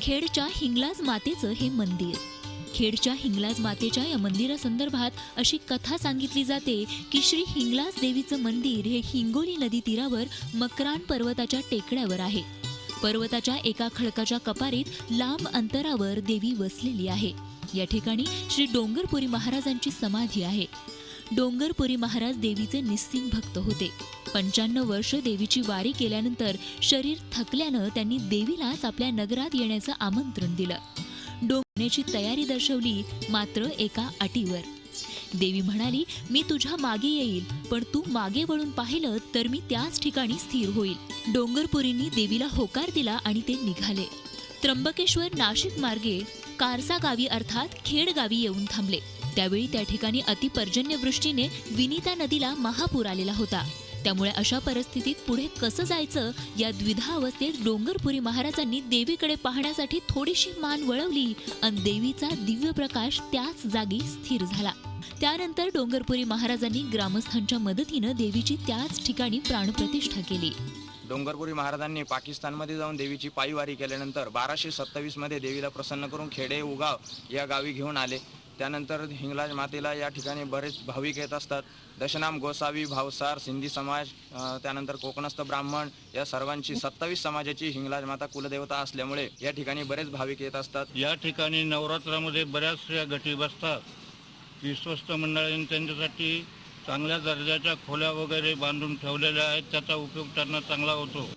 खेडच्या हिंगलाज मातेचं हे मंदिर. खेडच्या हिंगलाज मातेच्या या मंदिरासंदर्भात अशी कथा सांगितली जाते की श्री हिंगलाज देवीचं मंदिर हे हिंगोली नदी तीरावर मकरान पर्वताच्या टेकड्यावर आहे. पर्वताच्या एका खडकाच्या कपारीत लांब अंतरावर देवी वसलेली आहे. या ठिकाणी श्री डोंगरपुरी महाराजांची समाधी आहे. डोंगरपुरी महाराज देवीचे निस्सिम भक्त होते. 95 वर्ष देवीची वारी केल्यानंतर शरीर थकल्यानं त्यांनी देवीलाच आपल्या नगरात येण्याचं आमंत्रण दिलं. डोंगरची तयारी दर्शवली, मात्र एका अटीवर. देवी म्हणाली, मी तुझ्या मागे येईल, पण तू मागे वळून पाहिलं तर मी त्याच ठिकाणी स्थिर होईल. डोंगरपुरींनी देवीला होकार दिला आणि ते निघाले. त्र्यंबकेश्वर नाशिक मार्गे कारसा गावी अर्थात खेड गावी येऊन थांबले. त्यावेळी त्या ठिकाणी अतिपर्जन्यवृष्टीने विनिता नदीला महापूर आलेला होता. त्यामुळे अशा परिस्थितीत पुढे कसं जायचं या द्विधा अवस्थेत डोंगरपुरी महाराजांनी देवीकडे पाहण्यासाठी थोडीशी मान वळवली आणि देवीचा दिव्य प्रकाश त्याच जागी स्थिर झाला. त्यानंतर डोंगरपुरी महाराजांनी ग्रामस्थांच्या मदतीनं देवीची त्याच ठिकाणी प्राणप्रतिष्ठा केली. डोंगरपुरी महाराजांनी पाकिस्तानमध्ये जाऊन देवीची पायीवारी केल्यानंतर 1227 मध्ये देवीला प्रसन्न करून खेडे उगाव या गावी घेऊन आले. त्यानंतर हिंगलाज मातेला या ठिकाणी बरेच भाविक येत असतात. दशनाम गोसावी, भावसार, सिंधी समाज, त्यानंतर कोकणस्थ ब्राह्मण या सर्वांची 27 समाजाची हिंगलाज माता कुलदेवता असल्यामुळे या ठिकाणी बरेच भाविक येत असतात. या ठिकाणी नवरात्रामध्ये बऱ्याचशा गटी बसतात. विश्वस्त मंडळांनी त्यांच्यासाठी चांगल्या दर्जाच्या खोल्या वगैरे बांधून ठेवलेल्या आहेत. त्याचा उपयोग त्यांना चांगला होतो.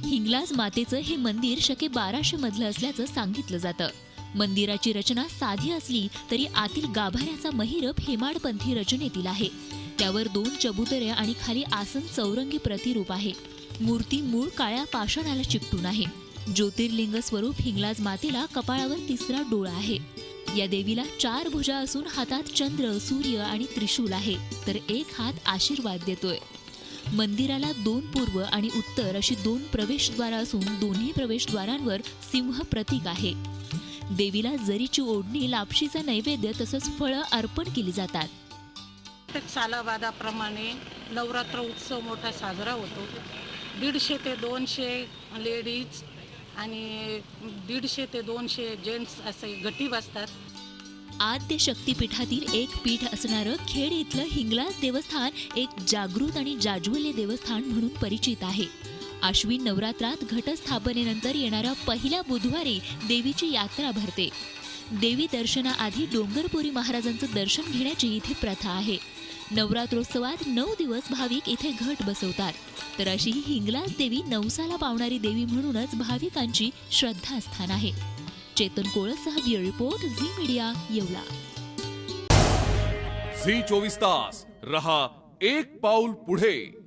हिंगलाज मातेचं हे मंदिर शके 1200 मधलं असल्याचं सांगितलं जातं. मंदिराची रचना साधी असली तरी आतील गाभाऱ्याचा महिरप हेमाडपंथी रचनेतील आहे. त्यावर 2 चबुतरे आणि खाली आसन चौरंगी प्रतिरूप आहे. मूर्ती मूळ काळ्या पाषाणाला चिकटून आहे. ज्योतिर्लिंग स्वरूप हिंगलाज मातेला कपाळावर 3रा डोळा आहे. या देवीला 4 भुजा असून हातात चंद्र, सूर्य आणि त्रिशूल आहे, तर एक हात आशीर्वाद देतोय. मंदिराला 2 पूर्व आणि उत्तर अशी 2 प्रवेशद्वार असून दोन्ही प्रवेशद्वारांवर सिंह प्रतीक आहे. देवीला जरीची ओढणी, लापशीचा नैवेद्य तसंच फळं अर्पण केली जातात. प्रत्येक सालाबादाप्रमाणे नवरात्र उत्सव मोठा साजरा होतो. 150 ते 200 लेडीज आणि 150 ते 200 जेंट्स असे गटी बसतात. आद्य शक्तिपीठातील एक पीठ असणारं खेड इथलं हिंगलाज देवस्थान एक जागृत आणि जाज्वल्य देवस्थान म्हणून परिचित आहे. आश्विन नवरात्रात घटस्थापनेनंतर येणाऱ्या पहिल्या बुधवारी देवीची यात्रा भरते. देवी दर्शनाआधी डोंगरपुरी महाराजांचं दर्शन घेण्याची इथे प्रथा आहे. नवरात्रोत्सवात 9 दिवस भाविक इथे घट बसवतात. तर अशी ही हिंगलाज देवी नवसाला पावणारी देवी म्हणूनच भाविकांची श्रद्धास्थान आहे. चेतन कोळससह bureau report, Zee media, Yeola. Zee 24 तास रहा एक पाऊल पुढे.